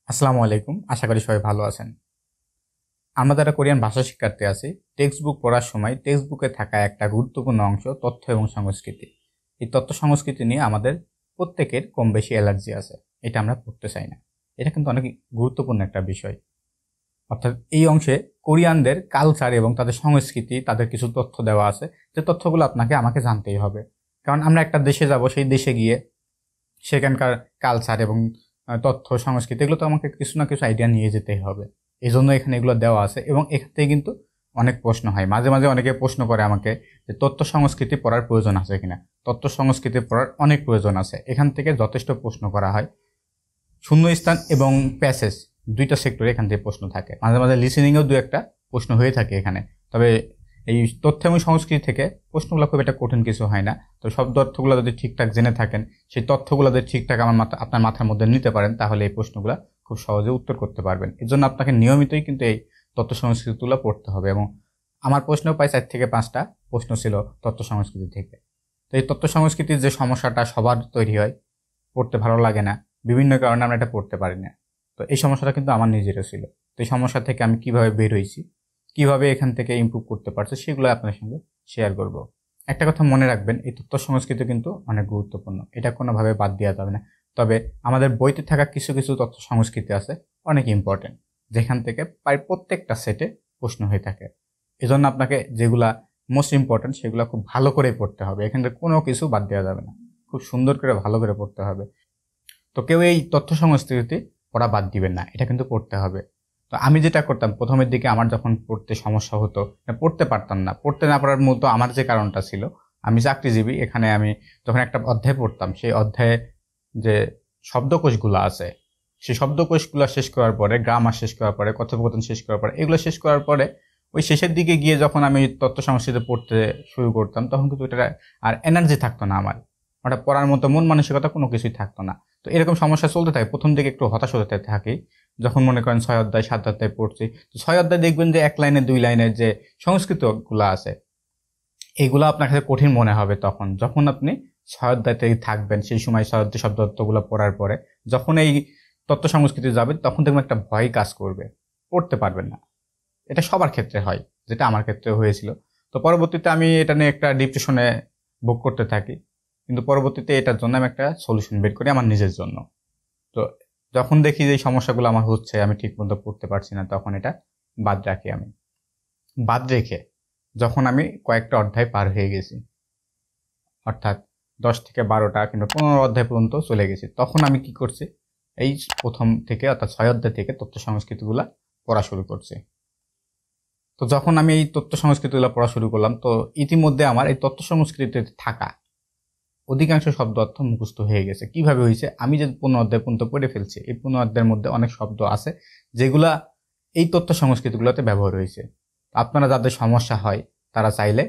আসসালামু আলাইকুম। আশা করি সবাই ভালো আছেন। আমরা যারা কোরিয়ান ভাষা শিক্ষার্থী আছি, টেক্সট বুক পড়ার সময় টেক্সট বুকে থাকা একটা গুরুত্বপূর্ণ অংশ তথ্য এবং সংস্কৃতি। এই তথ্য সংস্কৃতি নিয়ে আমাদের প্রত্যেকের কম বেশি অ্যালার্জি আছে। এটা আমরা পড়তে চাই না। এটা কিন্তু অনেক গুরুত্বপূর্ণ একটা বিষয়। অর্থাৎ এই অংশে কোরিয়ানদের কালচার এবং তাদের সংস্কৃতি, তাদের কিছু তথ্য দেওয়া আছে, যে তথ্যগুলো আমাকে জানতেই হবে। কারণ আমরা একটা দেশে যাব, সেই দেশে গিয়ে সেখানকার কালচার এবং তথ্য সংস্কৃতি এগুলো তো আমাকে কিছু না কিছু আইডিয়া নিয়ে যেতেই হবে। এই জন্য এখানে এগুলো দেওয়া আছে এবং এখান থেকে কিন্তু অনেক প্রশ্ন হয়। মাঝে মাঝে অনেকে প্রশ্ন করে আমাকে যে তথ্য সংস্কৃতি পড়ার প্রয়োজন আছে কিনা। তথ্য সংস্কৃতি পড়ার অনেক প্রয়োজন আছে। এখান থেকে যথেষ্ট প্রশ্ন করা হয়। শূন্যস্থান এবং প্যাসেজ দুইটা সেক্টরে এখান থেকে প্রশ্ন থাকে। মাঝে মাঝে লিসেনিংয়েও দু একটা প্রশ্ন হয়ে থাকে এখানে। তবে এই তথ্য এবং সংস্কৃতি থেকে প্রশ্নগুলো খুব একটা কঠিন কিছু হয় না। তো সব তথ্যগুলো যদি ঠিকঠাক জেনে থাকেন, সেই তথ্যগুলো যদি ঠিকঠাক আপনার মাথার মধ্যে নিতে পারেন, তাহলে এই প্রশ্নগুলো খুব সহজে উত্তর করতে পারবেন। এর জন্য আপনাকে নিয়মিতই কিন্তু এই তথ্য সংস্কৃতিগুলো পড়তে হবে। এবং আমার প্রশ্নও প্রায় 4 থেকে 5টা প্রশ্ন ছিল তথ্য সংস্কৃতি থেকে। তো এই তথ্য সংস্কৃতির যে সমস্যাটা সবার তৈরি হয়, পড়তে ভালো লাগে না, বিভিন্ন কারণে আমরা এটা পড়তে পারি না। তো এই সমস্যাটা কিন্তু আমার নিজেরও ছিল। তো এই সমস্যা থেকে আমি কিভাবে বের হয়েছি, কিভাবে এখান থেকে ইমপ্রুভ করতে পারছি, সেগুলো আপনার সঙ্গে শেয়ার করব। একটা কথা মনে রাখবেন, এই তথ্য সংস্কৃতি কিন্তু অনেক গুরুত্বপূর্ণ। এটা কোনোভাবে বাদ দেওয়া যাবে না। তবে আমাদের বইতে থাকা কিছু কিছু তথ্য সংস্কৃতি আছে অনেক ইম্পর্টেন্ট, যেখান থেকে প্রায় প্রত্যেকটা সেটে প্রশ্ন হয়ে থাকে। এজন্য আপনাকে যেগুলা মোস্ট ইম্পর্টেন্ট সেগুলো খুব ভালো করে পড়তে হবে। এখান থেকে কোনো কিছু বাদ দেওয়া যাবে না। খুব সুন্দর করে ভালো করে পড়তে হবে। তো কেউ এই তথ্য সংস্কৃতি পড়া বাদ দিবেন না, এটা কিন্তু পড়তে হবে। তো আমি যেটা করতাম প্রথমের দিকে, আমার যখন পড়তে সমস্যা হতো, পড়তে পারতাম না, পড়তে না পারার মতো আমার যে কারণটা ছিল, আমি চাকরিজীবী। এখানে আমি যখন একটা অধ্যায় পড়তাম, সেই অধ্যায়ে যে শব্দকোষগুলো আছে, সেই শব্দকোষগুলো শেষ করার পরে, গ্রামার শেষ করার পরে, কথোপকথন শেষ করার পরে, এগুলো শেষ করার পরে ওই শেষের দিকে গিয়ে যখন আমি তথ্য সংস্কৃতি পড়তে শুরু করতাম, তখন কিন্তু এটা আর এনার্জি থাকতো না আমার। ওটা পড়ার মতো মন মানসিকতা কোনো কিছুই থাকতো না। তো এরকম সমস্যা চলতে থাকে। প্রথম দিকে একটু হতাশ হতে থাকি, যখন মনে করেন 6 অধ্যায় 7 অধ্যায় পড়ছি। তো 6 অধ্যায় দেখবেন যে 1 লাইনে 2 লাইনের যে সংস্কৃতগুলো আছে, এইগুলো আপনার কাছে কঠিন মনে হবে তখন, যখন আপনি 6 অধ্যায়তে থাকবেন। সেই সময় 6 অধ্যায় শব্দ অর্থগুলো পড়ার পরে যখন এই তথ্য সংস্কৃতি যাবেন, তখন দেখবেন একটা ভয় কাজ করবে, পড়তে পারবেন না। এটা সবার ক্ষেত্রে হয়, যেটা আমার ক্ষেত্রে হয়েছিল। তো পরবর্তীতে আমি এটা নিয়ে একটা ডিপ্রেশনে ভোগ করতে থাকি, কিন্তু পরবর্তীতে এটার জন্য আমি একটা সলিউশন বের করি আমার নিজের জন্য। তো যখন দেখি যে এই সমস্যাগুলো আমার হচ্ছে, আমি ঠিক মতো পড়তে পারছি না, তখন এটা বাদ রাখি। আমি বাদ রেখে যখন আমি কয়েকটা অধ্যায় পার হয়ে গেছি, অর্থাৎ 10 থেকে 12টা কিংবা 15 অধ্যায় পর্যন্ত চলে গেছি, তখন আমি কি করছি, এই প্রথম থেকে অর্থাৎ 6 অধ্যায় থেকে তথ্য সংস্কৃতিগুলা পড়া শুরু করছি। তো যখন আমি এই তথ্য সংস্কৃতিগুলো পড়া শুরু করলাম, তো ইতিমধ্যে আমার এই তথ্য সংস্কৃতিতে থাকা অধিকাংশ শব্দ অর্থ মুখস্থ হয়ে গেছে। কিভাবে হয়েছে, আমি যে 15 অধ্যায় পর্যন্ত পড়ে ফেলছি, এই 15 অধ্যায়ের মধ্যে অনেক শব্দ আছে যেগুলা এই তথ্য সংস্কৃতিগুলোতে ব্যবহার হয়েছে। আপনারা যাদের সমস্যা হয়, তারা চাইলে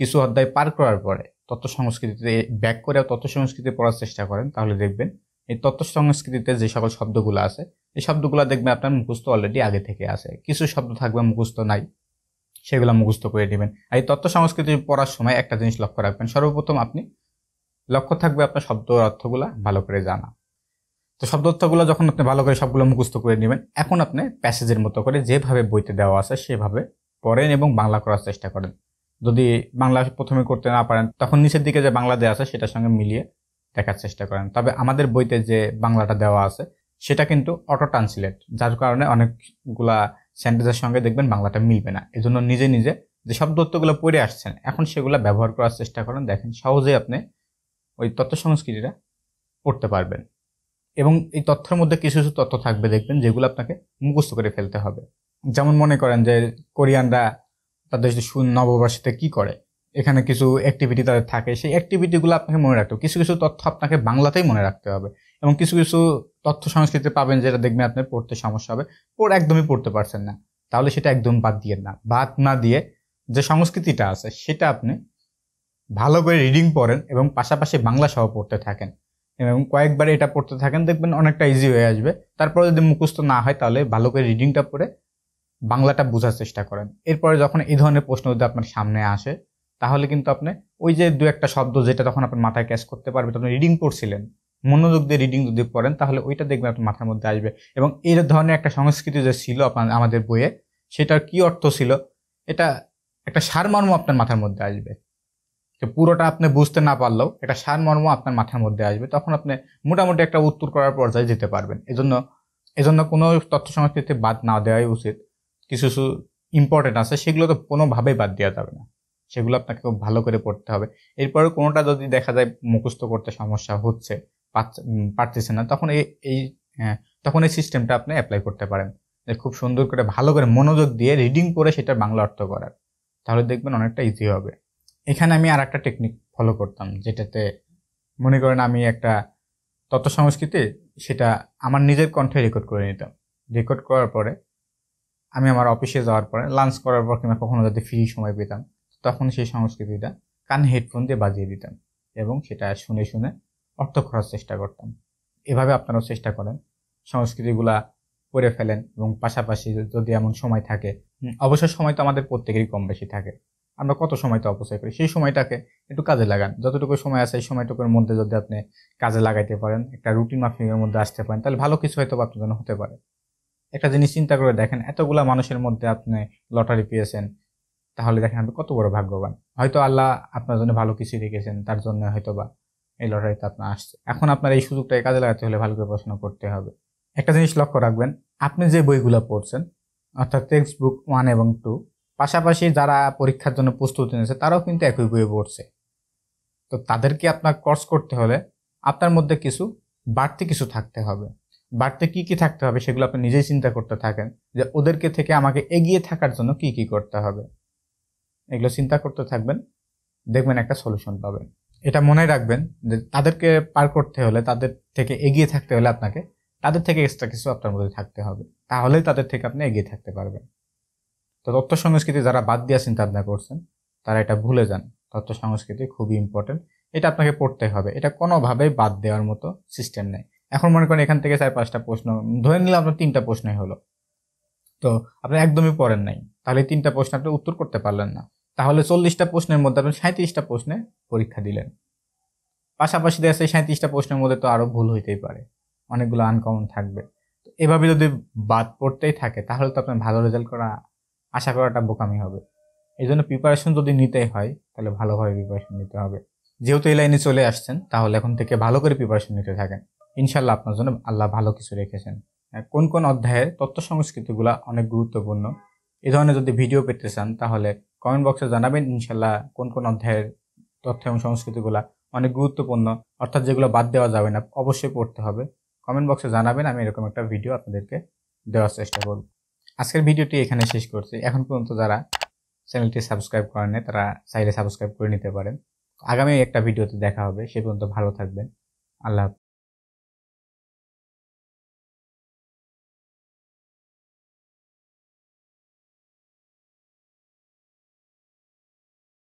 কিছু অধ্যায় পার করার পরে তথ্য সংস্কৃতিতে ব্যাক করে তথ্য সংস্কৃতি পড়ার চেষ্টা করেন, তাহলে দেখবেন এই তথ্য সংস্কৃতিতে যে সকল শব্দগুলো আছে, এই শব্দগুলো দেখবেন আপনার মুখস্থ অলরেডি আগে থেকে আছে। কিছু শব্দ থাকবে মুখস্থ নাই, সেগুলো মুখস্থ করে নেবেন। আর এই তথ্য সংস্কৃতি পড়ার সময় একটা জিনিস লক্ষ্য রাখবেন, সর্বপ্রথম আপনি লক্ষ্য থাকবে আপনার শব্দ অর্থগুলা ভালো করে জানা। তো শব্দ অর্থগুলো যখন আপনি ভালো করে সবগুলো মুখস্থ করে নেবেন, এখন আপনি প্যাসেজের মতো করে যেভাবে বইতে দেওয়া আছে সেভাবে পড়েন এবং বাংলা করার চেষ্টা করেন। যদি বাংলা প্রথমে করতে না পারেন, তখন নিচের দিকে যে বাংলা দেওয়া আছে সেটার সঙ্গে মিলিয়ে দেখার চেষ্টা করেন। তবে আমাদের বইতে যে বাংলাটা দেওয়া আছে সেটা কিন্তু অটো ট্রান্সলেট, যার কারণে অনেকগুলা সেন্টেন্সের সঙ্গে দেখবেন বাংলাটা মিলবে না। এজন্য নিজে নিজে যে শব্দ অর্থগুলো পড়ে আসছেন, এখন সেগুলো ব্যবহার করার চেষ্টা করেন। দেখেন সহজেই আপনি ওই তথ্য সংস্কৃতিটা পড়তে পারবেন। এবং এই তথ্যের মধ্যে কিছু কিছু তথ্য থাকবে দেখবেন যেগুলো আপনাকে মুখস্থ করে ফেলতে হবে। যেমন মনে করেন যে কোরিয়ানরা তাদের নববর্ষেতে কি করে, এখানে কিছু অ্যাক্টিভিটি তাদের থাকে, সেই অ্যাক্টিভিটিগুলো আপনাকে মনে রাখতে হবে। কিছু কিছু তথ্য আপনাকে বাংলাতেই মনে রাখতে হবে। এবং কিছু কিছু তথ্য সংস্কৃতি পাবেন যেটা দেখবেন আপনার পড়তে সমস্যা হবে, একদমই পড়তে পারছেন না, তাহলে সেটা একদম বাদ দিয়ে না। বাদ না দিয়ে যে সংস্কৃতিটা আছে সেটা আপনি ভালো করে রিডিং পড়েন এবং পাশাপাশি বাংলা সহ পড়তে থাকেন এবং কয়েকবার এটা পড়তে থাকেন, দেখবেন অনেকটা ইজি হয়ে আসবে। তারপরে যদি মুখস্থ না হয়, তাহলে ভালো করে রিডিংটা পড়ে বাংলাটা বোঝার চেষ্টা করেন। এরপরে যখন এই ধরনের প্রশ্ন যদি আপনার সামনে আসে, তাহলে কিন্তু আপনি ওই যে দু একটা শব্দ যেটা তখন আপনার মাথায় ক্যাচ করতে পারবে, তখন রিডিং পড়ছিলেন, মনোযোগ দিয়ে রিডিং যদি পড়েন তাহলে ওইটা দেখবেন আপনার মাথার মধ্যে আসবে। এবং এই ধরনের একটা সংস্কৃতি যে ছিল আমাদের বইয়ে, সেটার কি অর্থ ছিল, এটা একটা সারমর্ম আপনার মাথার মধ্যে আসবে। পুরোটা আপনি বুঝতে না পারলেও একটা সারমর্ম আপনার মাথার মধ্যে আসবে, তখন আপনি মোটামুটি একটা উত্তর করার পর্যায়ে যেতে পারবেন। এজন্য কোনো তথ্য সংস্কৃতি বাদ না দেওয়াই উচিত। কিছু কিছু ইম্পর্টেন্ট আছে, সেগুলো তো কোনোভাবেই বাদ দেওয়া যাবে না, সেগুলো আপনাকে খুব ভালো করে পড়তে হবে। এরপরে কোনোটা যদি দেখা যায় মুখস্থ করতে সমস্যা হচ্ছে, পারতেছে না, তখন তখন এই সিস্টেমটা আপনি অ্যাপ্লাই করতে পারেন, যে খুব সুন্দর করে ভালো করে মনোযোগ দিয়ে রিডিং করে সেটার বাংলা অর্থ করার, তাহলে দেখবেন অনেকটা ইজি হবে। এখানে আমি আর একটা টেকনিক ফলো করতাম, যেটাতে মনে করেন আমি একটা তথ্য সংস্কৃতি সেটা আমার নিজের কণ্ঠে রেকর্ড করে নিতাম। রেকর্ড করার পরে আমি আমার অফিসে যাওয়ার পরে লাঞ্চ করার পর কিংবা কখনো যদি ফ্রি সময় পেতাম, তখন সেই সংস্কৃতিটা কানে হেডফোন দিয়ে বাজিয়ে দিতাম এবং সেটা শুনে শুনে অর্থ করার চেষ্টা করতাম। এভাবে আপনারাও চেষ্টা করেন, সংস্কৃতিগুলা পড়ে ফেলেন। এবং পাশাপাশি যদি এমন সময় থাকে, অবসর সময় তো আমাদের প্রত্যেকেরই কম বেশি থাকে, আমরা কত সময় তো অপচয় করি, সেই সময়টাকে একটু কাজে লাগান। যতটুকু সময় আছে এই সময়টুকুর মধ্যে যদি আপনি কাজে লাগাইতে পারেন, একটা রুটিন মাফিকের মধ্যে আসতে পারেন, তাহলে ভালো কিছু হয়তো আপনার জন্য হতে পারে। একটা জিনিস চিন্তা করে দেখেন, এতগুলা মানুষের মধ্যে আপনি লটারি পেয়েছেন, তাহলে দেখেন আপনি কত বড় ভাগ্যবান। হয়তো আল্লাহ আপনার জন্য ভালো কিছু রেখেছেন, তার জন্য হয়তো বা এই লটারিতে আপনার আসছে। এখন আপনার এই সুযোগটাকে কাজে লাগাতে হলে ভালো করে পড়াশোনা করতে হবে। একটা জিনিস লক্ষ্য রাখবেন, আপনি যে বইগুলো পড়ছেন, অর্থাৎ টেক্সট বুক 1 এবং 2, পাশাপাশি যারা পরীক্ষার জন্য প্রস্তুতি নিয়েছে তারাও কিন্তু একই বইয়ে পড়ছে। তো তাদেরকে আপনার কোর্স করতে হলে আপনার মধ্যে বাড়তি কিছু থাকতে হবে। বাড়তে কি কি থাকতে হবে সেগুলো আপনি নিজেই চিন্তা করতে থাকেন, যে ওদেরকে থেকে আমাকে এগিয়ে থাকার জন্য কি কি করতে হবে। এগুলো চিন্তা করতে থাকবেন, দেখবেন একটা সলিউশন পাবেন। এটা মনে রাখবেন যে তাদেরকে পার করতে হলে, তাদের থেকে এগিয়ে থাকতে হলে আপনাকে তাদের থেকে এক্সট্রা কিছু আপনার মধ্যে থাকতে হবে, তাহলেই তাদের থেকে আপনি এগিয়ে থাকতে পারবেন। তো তথ্য সংস্কৃতি যারা বাদ দিয়ে চিন্তা ভাবনা করছেন, তারা এটা ভুলে যান। তথ্য সংস্কৃতি খুবই ইম্পর্টেন্ট, এটা আপনাকে পড়তে হবে, এটা কোনোভাবেই বাদ দেওয়ার মতো সিস্টেম নেই। এখন মনে করেন এখান থেকে 4-5টা প্রশ্ন ধরে নিলাম, আপনার 3টা প্রশ্নই হলো, তো আপনি একদমই পড়েন নাই, তাহলে 3টা প্রশ্ন আপনি উত্তর করতে পারলেন না, তাহলে 40টা প্রশ্নের মধ্যে আপনি 37টা প্রশ্নে পরীক্ষা দিলেন। পাশাপাশি দেখা যাচ্ছে 37টা প্রশ্নের মধ্যে তো আরো ভুল হইতেই পারে, অনেকগুলো আনকমন থাকবে। তো এভাবে যদি বাদ পড়তেই থাকে, তাহলে তো আপনার ভালো রেজাল্ট আশা করাটা বোকামি হবে। এই জন্য প্রিপারেশন যদি নিতেই হয়, তাহলে ভালোভাবে প্রিপারেশন নিতে হবে। যেহেতু এই লাইনে চলে আসছেন, তাহলে এখন থেকে ভালো করে প্রিপারেশন নিতে থাকেন, ইনশাল্লাহ আপনার জন্য আল্লাহ ভালো কিছু রেখেছেন। কোন কোন অধ্যায়ের তথ্য সংস্কৃতিগুলা অনেক গুরুত্বপূর্ণ, এই ধরনের যদি ভিডিও পেতে চান তাহলে কমেন্ট বক্সে জানাবেন ইনশাল্লাহ কোন কোন অধ্যায়ের তথ্য এবং সংস্কৃতিগুলা অনেক গুরুত্বপূর্ণ, অর্থাৎ যেগুলো বাদ দেওয়া যাবে না, অবশ্যই পড়তে হবে। কমেন্ট বক্সে জানাবেন, আমি এরকম একটা ভিডিও আপনাদেরকে দেওয়ার চেষ্টা করব। আজকের ভিডিওটি এখানে শেষ করছি। এখন পর্যন্ত যারা চ্যানেলটি সাবস্ক্রাইব করেন নাই, তারা চাইলে সাবস্ক্রাইব করে নিতে পারেন। আগামী একটা ভিডিওতে দেখা হবে, সে পর্যন্ত ভালো থাকবেন। আল্লাহ হাফেজ।